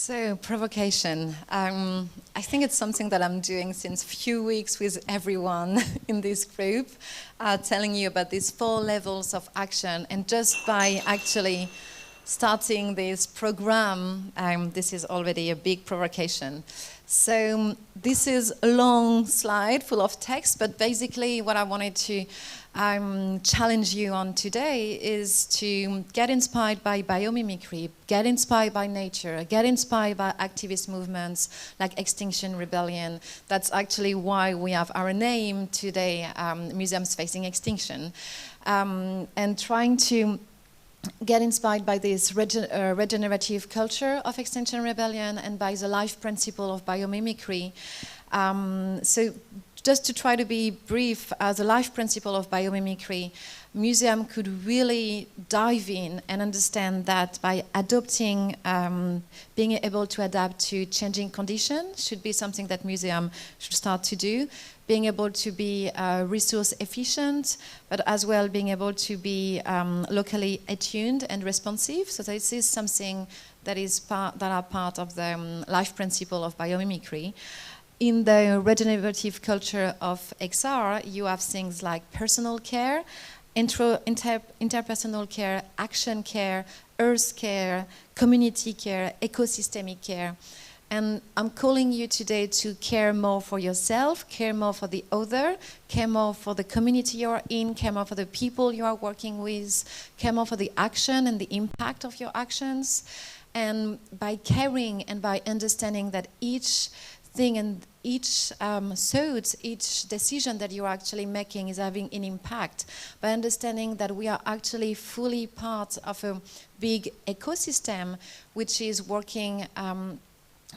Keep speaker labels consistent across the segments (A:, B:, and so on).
A: So, provocation. I think it's something that I'm doing since few weeks with everyone in this group, telling you about these 4 levels of action. And just by actually starting this program, this is already a big provocation. So this is a long slide full of text, but basically what I wanted to challenge you on today is to get inspired by biomimicry, get inspired by nature, get inspired by activist movements like Extinction Rebellion. That's actually why we have our name today, Museums Facing Extinction, and trying to get inspired by this regenerative culture of Extinction Rebellion and by the life principle of biomimicry. So just to try to be brief, the life principle of biomimicry, museum could really dive in and understand that by adopting, being able to adapt to changing conditions should be something that museum should start to do. Being able to be resource efficient, but as well being able to be locally attuned and responsive. So this is something that are part of the life principle of biomimicry. In the regenerative culture of XR, you have things like personal care, interpersonal care, action care, earth care, community care, ecosystemic care. And I'm calling you today to care more for yourself, care more for the other, care more for the community you are in, care more for the people you are working with, care more for the action and the impact of your actions. And by caring and by understanding that each thing and each thought, each decision that you're actually making is having an impact, by understanding that we are actually fully part of a big ecosystem which is working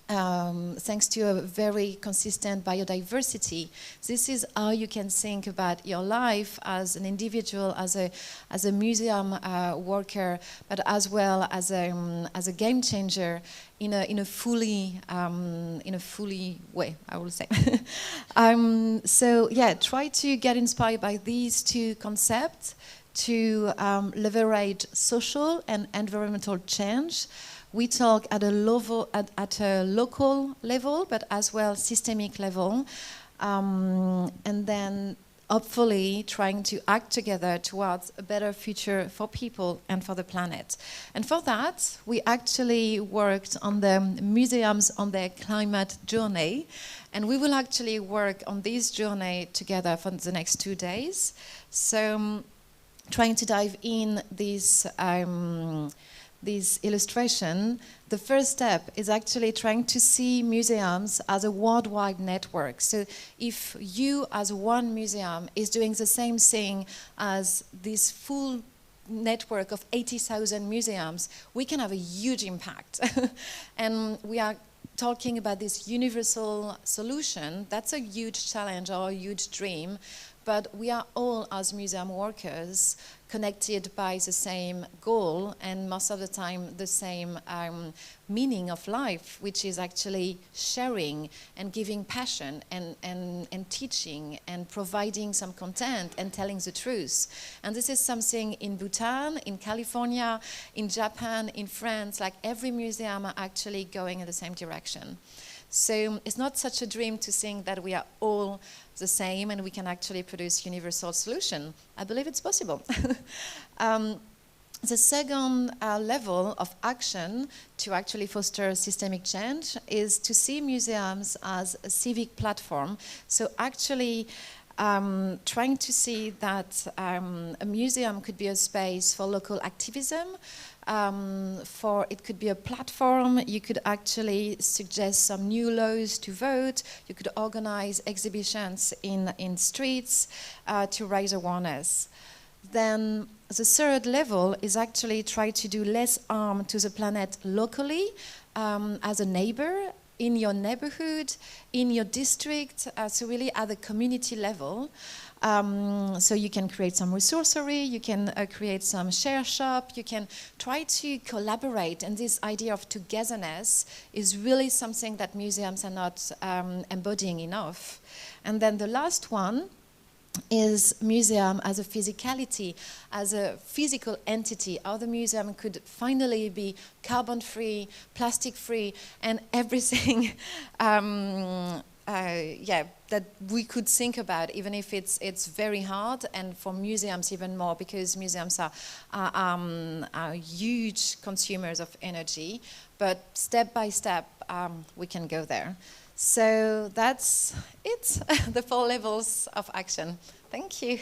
A: thanks to a very consistent biodiversity. This is how you can think about your life as an individual, as a museum worker, but as well as a game changer in a fully way, I will say. So yeah, try to get inspired by these 2 concepts to leverage social and environmental change. We talk at a local level, but as well systemic level, and then hopefully trying to act together towards a better future for people and for the planet. And for that, we actually worked on the museums on their climate journey, and we will actually work on this journey together for the next 2 days. So trying to dive in this illustration, the first step is actually trying to see museums as a worldwide network. So if you as one museum is doing the same thing as this full network of 80,000 museums, we can have a huge impact. And we are talking about this universal solution. That's a huge challenge or a huge dream, but we are all, as museum workers, connected by the same goal and most of the time the same meaning of life, which is actually sharing and giving passion and teaching and providing some content and telling the truth. And this is something in Bhutan, in California, in Japan, in France, like every museum are actually going in the same direction. So it's not such a dream to think that we are all the same and we can actually produce universal solution. I believe it's possible. The second level of action to actually foster systemic change is to see museums as a civic platform. So actually trying to see that a museum could be a space for local activism, it could be a platform. You could actually suggest some new laws to vote. You could organize exhibitions in streets to raise awareness. Then the third level is actually try to do less harm to the planet locally as a neighbor, in your neighborhood, in your district, so really at the community level. So you can create some resourcery, you can create some share shop, you can try to collaborate, and this idea of togetherness is really something that museums are not embodying enough. And then the last one is museum as a physicality, as a physical entity, how the museum could finally be carbon-free, plastic-free, and everything that we could think about, even if it's very hard, and for museums even more, because museums are huge consumers of energy, but step by step we can go there. So that's it, the 4 levels of action. Thank you.